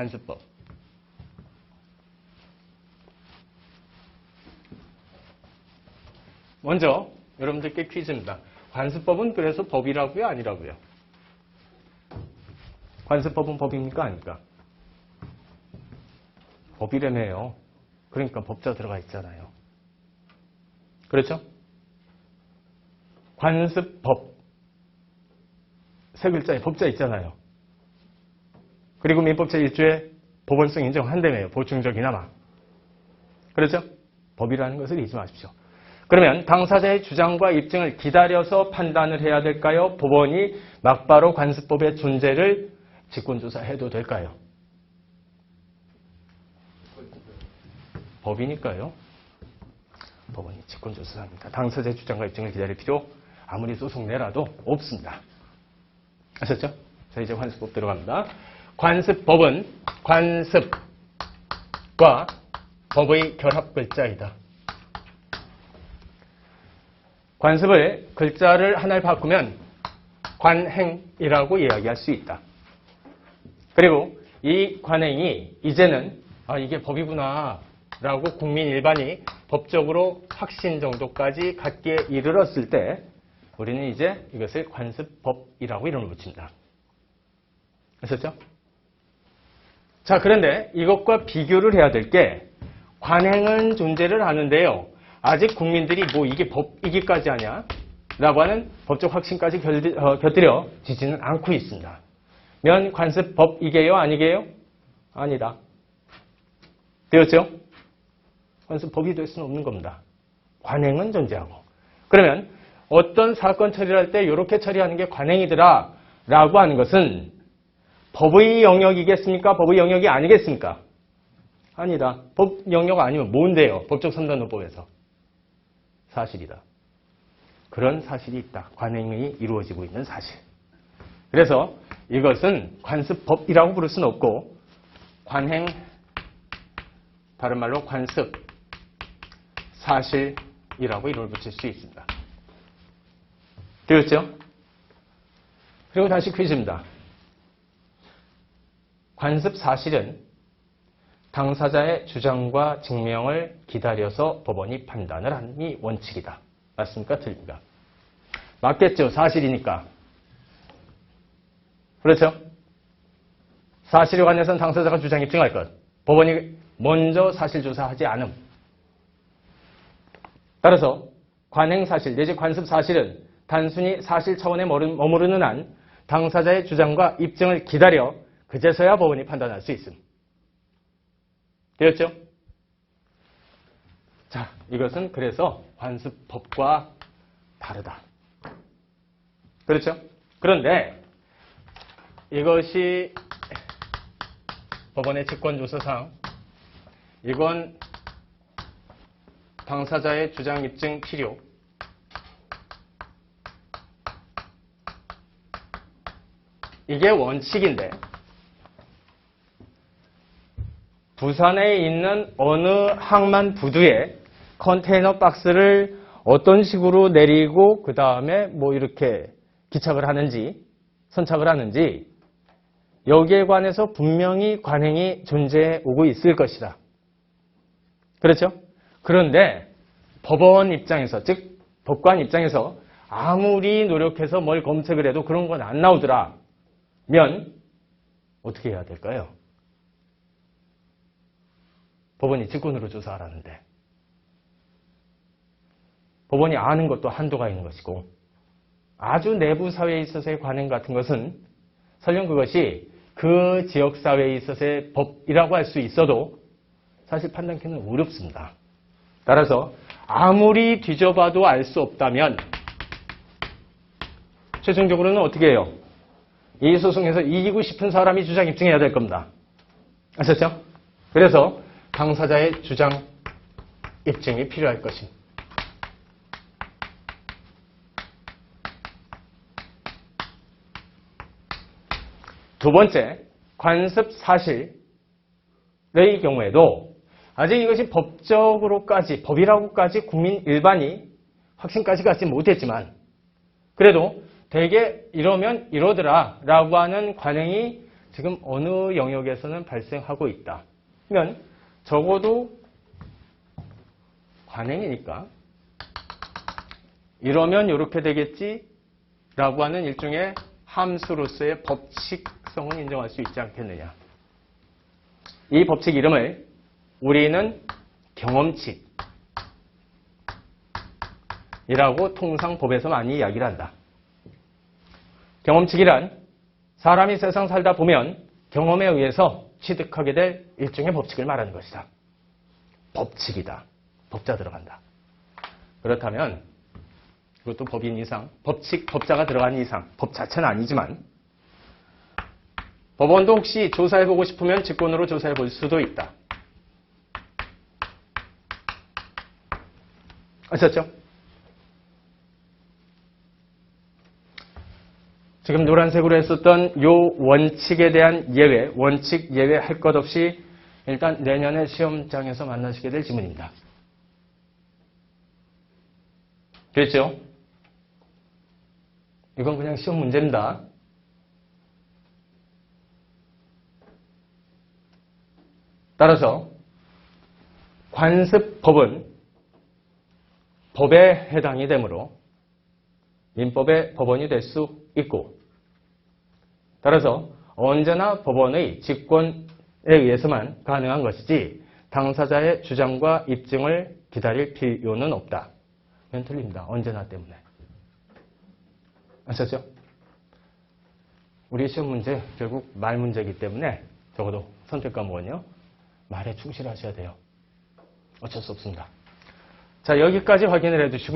관습법. 먼저 여러분들께 퀴즈입니다. 관습법은 그래서 법이라고요? 아니라고요? 관습법은 법입니까? 아닙니까? 법이라며요. 그러니까 법자 들어가 있잖아요. 그렇죠? 관습법. 세 글자에 법자 있잖아요. 그리고 민법제 1조에 법원성 인정한다며요. 보충적이나마. 그렇죠? 법이라는 것을 잊지 마십시오. 그러면 당사자의 주장과 입증을 기다려서 판단을 해야 될까요? 법원이 막바로 관습법의 존재를 직권조사해도 될까요? 법이니까요. 법원이 직권조사합니다. 당사자의 주장과 입증을 기다릴 필요 아무리 소송 내라도 없습니다. 아셨죠? 자, 이제 관습법 들어갑니다. 관습법은 관습과 법의 결합 글자이다. 관습을 글자를 하나를 바꾸면 관행이라고 이야기할 수 있다. 그리고 이 관행이 이제는 이게 법이구나 라고 국민 일반이 법적으로 확신 정도까지 갖기에 이르렀을 때 우리는 이제 이것을 관습법이라고 이름을 붙입니다. 아셨죠? 자, 그런데 이것과 비교를 해야 될 게 관행은 존재를 하는데요. 아직 국민들이 뭐 이게 법이기까지 하냐? 라고 하는 법적 확신까지 곁들여지지는 않고 있습니다. 면 관습법이게요? 아니게요? 아니다. 되었죠? 관습법이 될 수는 없는 겁니다. 관행은 존재하고. 그러면 어떤 사건 처리를 할 때 이렇게 처리하는 게 관행이더라 라고 하는 것은 법의 영역이겠습니까? 법의 영역이 아니겠습니까? 아니다. 법 영역 아니면 뭔데요? 법적 선단노법에서. 사실이다. 그런 사실이 있다. 관행이 이루어지고 있는 사실. 그래서 이것은 관습법이라고 부를 수는 없고 관행, 다른 말로 관습, 사실이라고 이름을 붙일 수 있습니다. 되었죠? 그리고 다시 퀴즈입니다. 관습 사실은 당사자의 주장과 증명을 기다려서 법원이 판단을 하니 원칙이다. 맞습니까? 틀립니까? 맞겠죠? 사실이니까. 그렇죠? 사실에 관해서는 당사자가 주장 입증할 것. 법원이 먼저 사실조사하지 않음. 따라서 관행사실 내지 관습사실은 단순히 사실 차원에 머무르는 한 당사자의 주장과 입증을 기다려 그제서야 법원이 판단할 수 있음. 되었죠? 자, 이것은 그래서 관습법과 다르다. 그렇죠? 그런데 이것이 법원의 직권조사상 이건 당사자의 주장 입증 필요 이게 원칙인데 부산에 있는 어느 항만 부두에 컨테이너 박스를 어떤 식으로 내리고 그 다음에 뭐 이렇게 기착을 하는지 선착을 하는지 여기에 관해서 분명히 관행이 존재해 오고 있을 것이다. 그렇죠? 그런데 법원 입장에서 즉 법관 입장에서 아무리 노력해서 뭘 검색을 해도 그런 건 안 나오더라 면 어떻게 해야 될까요? 법원이 직권으로 조사하라는데 법원이 아는 것도 한도가 있는 것이고 아주 내부 사회에 있어서의 관행 같은 것은 설령 그것이 그 지역 사회에 있어서의 법이라고 할 수 있어도 사실 판단하기는 어렵습니다. 따라서 아무리 뒤져봐도 알 수 없다면 최종적으로는 어떻게 해요? 이 소송에서 이기고 싶은 사람이 주장 입증해야 될 겁니다. 아셨죠? 그래서 당사자의 주장 입증이 필요할 것입니다. 두 번째, 관습 사실의 경우에도 아직 이것이 법적으로까지, 법이라고까지 국민 일반이 확신까지 갖지 못했지만 그래도 대개 이러면 이러더라 라고 하는 관행이 지금 어느 영역에서는 발생하고 있다. 그러면 적어도 관행이니까 이러면 이렇게 되겠지 라고 하는 일종의 함수로서의 법칙성은 인정할 수 있지 않겠느냐. 이 법칙 이름을 우리는 경험칙이라고 통상 법에서 많이 이야기를 한다. 경험칙이란 사람이 세상 살다 보면 경험에 의해서 취득하게 될 일종의 법칙을 말하는 것이다. 법칙이다. 법자 들어간다. 그렇다면 이것도 법인 이상, 법칙, 법자가 들어간 이상, 법 자체는 아니지만 법원도 혹시 조사해보고 싶으면 직권으로 조사해볼 수도 있다. 아셨죠? 지금 노란색으로 했었던 요 원칙에 대한 예외, 원칙 예외 할 것 없이 일단 내년에 시험장에서 만나시게 될 지문입니다. 됐죠? 이건 그냥 시험 문제입니다. 따라서 관습법은 법에 해당이 되므로 민법의 법원이 될 수 있고, 따라서 언제나 법원의 직권에 의해서만 가능한 것이지 당사자의 주장과 입증을 기다릴 필요는 없다. 이건 틀립니다. 언제나 때문에. 아셨죠? 우리 시험 문제 결국 말 문제이기 때문에 적어도 선택 과목은요. 말에 충실하셔야 돼요. 어쩔 수 없습니다. 자, 여기까지 확인을 해두시고